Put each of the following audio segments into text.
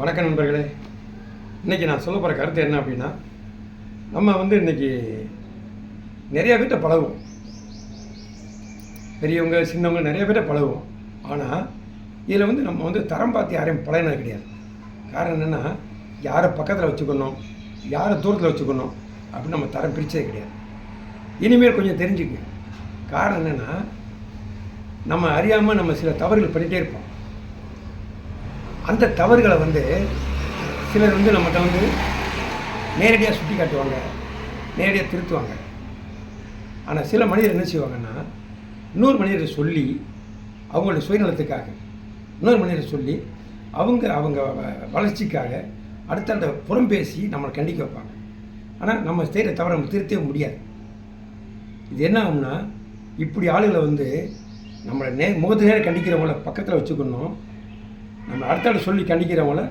வணக்கம் நண்பர்களே. இன்றைக்கி நான் சொல்ல போகிற கருத்து என்ன அப்படின்னா, நம்ம இன்றைக்கி நிறைய பேர்கிட்ட பழகுவோம். பெரியவங்க சின்னவங்க நிறைய பேர்கிட்ட பழகுவோம். ஆனால் இதில் நம்ம தரம் பார்த்து யாரையும் பழகினது கிடையாது. காரணம் என்னென்னா, யாரை பக்கத்தில் வச்சுக்கணும், யாரை தூரத்தில் வச்சுக்கணும் அப்படின்னு நம்ம தரம் பிரித்ததே கிடையாது. இனிமேல் கொஞ்சம் தெரிஞ்சுக்கங்க. காரணம் என்னென்னா, நம்ம அறியாமல் நம்ம சில தவறுகள் பண்ணிகிட்டே இருப்போம். அந்த தவறுகளை சிலர் நம்மகிட்ட நேரடியாக சுட்டி காட்டுவாங்க, நேரடியாக திருத்துவாங்க. ஆனால் சில மனிதர் என்ன செய்வாங்கன்னா, இன்னொரு மனிதரை சொல்லி அவங்களுடைய சுயநலத்துக்காக இன்னொரு மனிதரை சொல்லி அவங்க வளர்ச்சிக்காக அடுத்த புறம் பேசி நம்மளை கண்டிக்க வைப்பாங்க. ஆனால் நம்ம செய்கிற தவறை நம்ம திருத்தவே முடியாது. இது என்ன ஆகும்னா, இப்படி ஆளுகளை நம்மளை முகத்து நேரம் கண்டிக்கிறவங்கள பக்கத்தில் வச்சுக்கணும். நம்ம அடுத்த சொல்லி கண்டிக்கிறவங்கள,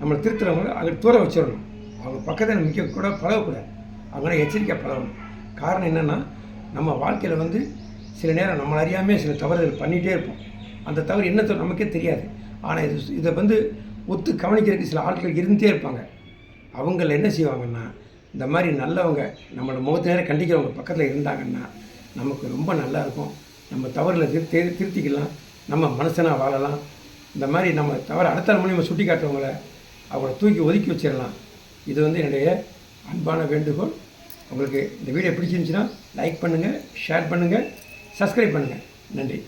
நம்மளை திருத்துறவங்கள அங்கே தூர வச்சிடணும். அவங்க பக்கத்தில் நிற்கக்கூட பழகக்கூடாது. அவங்கள எச்சரிக்கையாக பழகணும். காரணம் என்னென்னா, நம்ம வாழ்க்கையில் சில நேரம் நம்மளை அறியாமல் சில தவறுகள் பண்ணிகிட்டே இருப்போம். அந்த தவறு என்ன நமக்கே தெரியாது. ஆனால் இதை ஒத்து கவனிக்கிறதுக்கு சில ஆட்கள் இருந்துகிட்டே இருப்பாங்க. அவங்கள என்ன செய்வாங்கன்னா, இந்த மாதிரி நல்லவங்க நம்மளோட முகத்து நேரம் கண்டிக்கிறவங்க பக்கத்தில் இருந்தாங்கன்னா நமக்கு ரொம்ப நல்லாயிருக்கும். நம்ம தவறுகளை திருத்திக்கலாம், நம்ம மனுஷனாக வாழலாம். இந்த மாதிரி நம்ம தவிர அடுத்த மூலியமாக சுட்டி காட்டுறவங்கள அவங்கள தூக்கி ஒதுக்கி வச்சிடலாம். இது என்னுடைய அன்பான வேண்டுகோள். உங்களுக்கு இந்த வீடியோ பிடிச்சிருந்துச்சுன்னா லைக் பண்ணுங்கள், ஷேர் பண்ணுங்கள், சப்ஸ்கிரைப் பண்ணுங்கள். நன்றி.